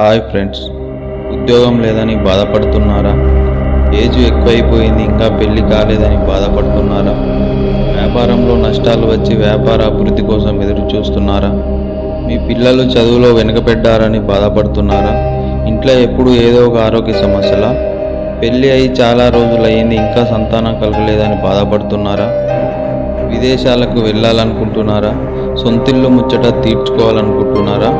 Hi friends, ఉద్యోగం లేదని బాధపడుతున్నారా? ఏజ్ ఎక్కువైపోయింది ఇంకా పెళ్లి కాలేదని బాధపడుతున్నారా? వ్యాపారంలో నష్టాలు వచ్చి వ్యాపార అభివృద్ధి కోసం ఎదురు చూస్తున్నారా? మీ పిల్లలు చదువులో వెనుకబడ్డారని బాధపడుతున్నారా? ఇంట్లో ఎప్పుడు ఏదో ఒక ఆరోగ్య సమస్యలా? పెళ్ళి అయి చాలా రోజులయ్యింది ఇంకా సంతానం కలగలేదని బాధపడుతున్నారా? విదేశాలకు వెళ్ళాలనుకుంటున్నారా? సొంతిల్లు ముచ్చట తీర్చుకోవాలనుకుంటున్నారా?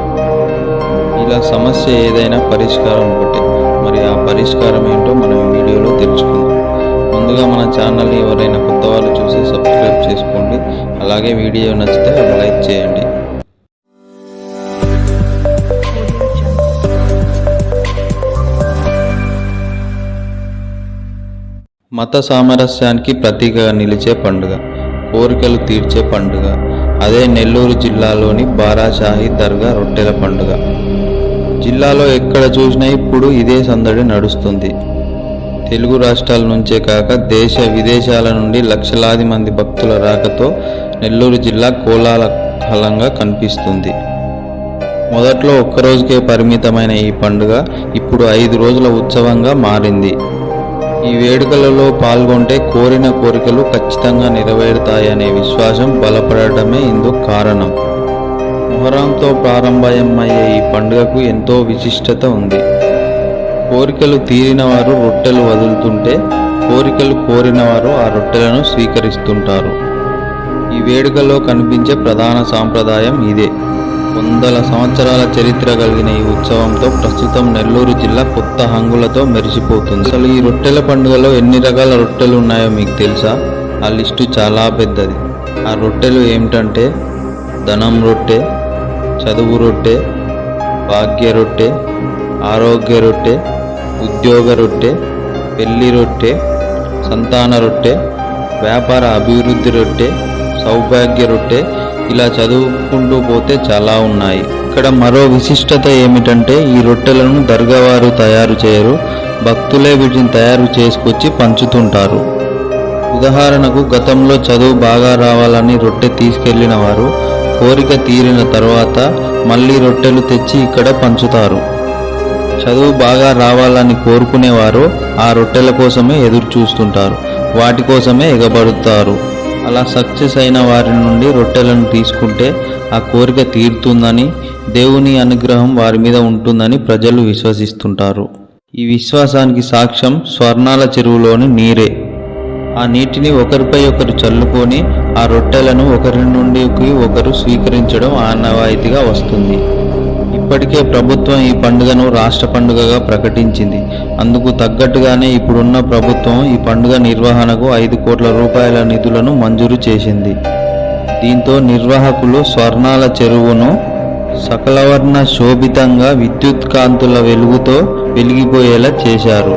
ఇలా సమస్య ఏదైనా పరిష్కారం ఒకటే. మరి ఆ పరిష్కారం ఏంటో మనం ఈ వీడియోలో తెలుసుకుందాం. ముందుగా మన ఛానల్ని ఎవరైనా కొత్త వాళ్ళు చూసి సబ్స్క్రైబ్ చేసుకోండి. అలాగే వీడియో నచ్చితే లైక్ చేయండి. మత సామరస్యానికి ప్రతీకగా నిలిచే పండుగ, కోరికలు తీర్చే పండుగ. అదే నెల్లూరు జిల్లాలోని బారాషాహి దర్గా రొట్టెల పండుగ. జిల్లాలో ఎక్కడ చూసినా ఇప్పుడు ఇదే సందడి నడుస్తుంది. తెలుగు రాష్ట్రాల నుంచే కాక దేశ విదేశాల నుండి లక్షలాది మంది భక్తుల రాకతో నెల్లూరు జిల్లా కోలాహలంగా కనిపిస్తుంది. మొదట్లో ఒక్కరోజుకే పరిమితమైన ఈ పండుగ ఇప్పుడు 5 రోజుల ఉత్సవంగా మారింది. ఈ వేడుకలలో పాల్గొంటే కోరిన కోరికలు ఖచ్చితంగా నెరవేరుతాయనే విశ్వాసం బలపడటమే ఇందుకు కారణం. మొహరంతో ప్రారంభమయ్యే ఈ పండుగకు ఎంతో విశిష్టత ఉంది. కోరికలు తీరిన వారు రొట్టెలు వదులుతుంటే కోరికలు కోరిన వారు ఆ రొట్టెలను స్వీకరిస్తుంటారు. ఈ వేడుకలో కనిపించే ప్రధాన సాంప్రదాయం ఇదే. వందల సంవత్సరాల చరిత్ర కలిగిన ఈ ఉత్సవంతో ప్రస్తుతం నెల్లూరు జిల్లా కొత్త హంగులతో మెరిసిపోతుంది. అసలు ఈ రొట్టెల పండుగలో ఎన్ని రకాల రొట్టెలు ఉన్నాయో మీకు తెలుసా? ఆ లిస్టు చాలా పెద్దది. ఆ రొట్టెలు ఏమిటంటే ధనం రొట్టె, చదువు రొట్టె, భాగ్య రొట్టె, ఆరోగ్య రొట్టె, ఉద్యోగ రొట్టె, పెళ్లి రొట్టె, సంతాన రొట్టె, వ్యాపార అభివృద్ధి రొట్టె, సౌభాగ్య రొట్టె. ఇలా చదువుకుంటూ పోతే చాలా ఉన్నాయి. ఇక్కడ మరో విశిష్టత ఏమిటంటే ఈ రొట్టెలను దర్గా వారు తయారు చేయరు, భక్తులే వీటిని తయారు చేసుకొచ్చి పంచుతుంటారు. ఉదాహరణకు గతంలో చదువు బాగా రావాలని రొట్టె తీసుకెళ్లిన వారు కోరిక తీరిన తర్వాత మళ్ళీ రొట్టెలు తెచ్చి ఇక్కడ పంచుతారు. చదువు బాగా రావాలని కోరుకునేవారు ఆ రొట్టెల కోసమే ఎదురు చూస్తుంటారు, వాటి కోసమే ఎగబడుతారు. అలా సక్సెస్ అయిన వారి నుండి రొట్టెలను తీసుకుంటే ఆ కోరిక తీరుతుందని, దేవుని అనుగ్రహం వారి మీద ఉంటుందని ప్రజలు విశ్వసిస్తుంటారు. ఈ విశ్వాసానికి సాక్ష్యం స్వర్ణాల చెరువులోని నీరే. ఆ నీటిని ఒకరిపై ఒకరు చల్లుకొని ఆ రొట్టెలను ఒకరి నుండి ఒకరు స్వీకరించడం ఆనవాయితీగా వస్తుంది. ఇప్పటికే ప్రభుత్వం ఈ పండుగను రాష్ట్ర పండుగగా ప్రకటించింది. అందుకు తగ్గట్టుగానే ఇప్పుడున్న ప్రభుత్వం ఈ పండుగ నిర్వహణకు 5 కోట్ల రూపాయల నిధులను మంజూరు చేసింది. దీంతో నిర్వాహకులు స్వర్ణాల చెరువును సకలవర్ణ శోభితంగా విద్యుత్ కాంతుల వెలుగుతో వెలిగిపోయేలా చేశారు.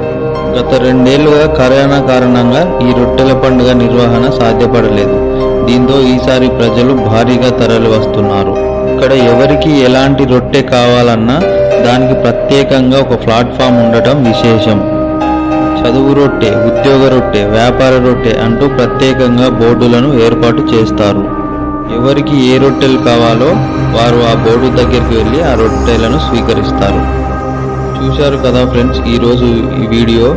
గత 2 ఏళ్లుగా కరోనా కారణంగా ఈ రొట్టెల పండుగ నిర్వహణ సాధ్యపడలేదు. దీంతో ఈసారి ప్రజలు భారీగా తరలి వస్తున్నారు. ఇక్కడ ఎవరికి ఎలాంటి రొట్టె కావాలన్నా దానికి ప్రత్యేకంగా ఒక ప్లాట్ఫామ్ ఉండటం విశేషం. చదువు రొట్టె, ఉద్యోగ రొట్టె, వ్యాపార రొట్టె అంటూ ప్రత్యేకంగా బోర్డులను ఏర్పాటు చేస్తారు. ఎవరికి ఏ రొట్టెలు కావాలో వారు ఆ బోర్డు దగ్గరికి వెళ్ళి ఆ రొట్టెలను స్వీకరిస్తారు. చూశారు కదా ఫ్రెండ్స్, ఈరోజు ఈ వీడియో.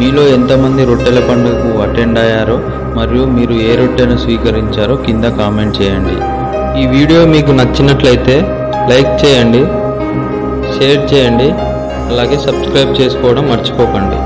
మీలో ఎంతమంది రొట్టెల పండుగకు అటెండ్ అయ్యారో మరియు మీరు ఏ రొట్టెను స్వీకరించారో కింద కామెంట్ చేయండి. ఈ వీడియో మీకు నచ్చినట్లయితే లైక్ చేయండి, షేర్ చేయండి, అలాగే సబ్స్క్రైబ్ చేసుకోవడం మర్చిపోకండి.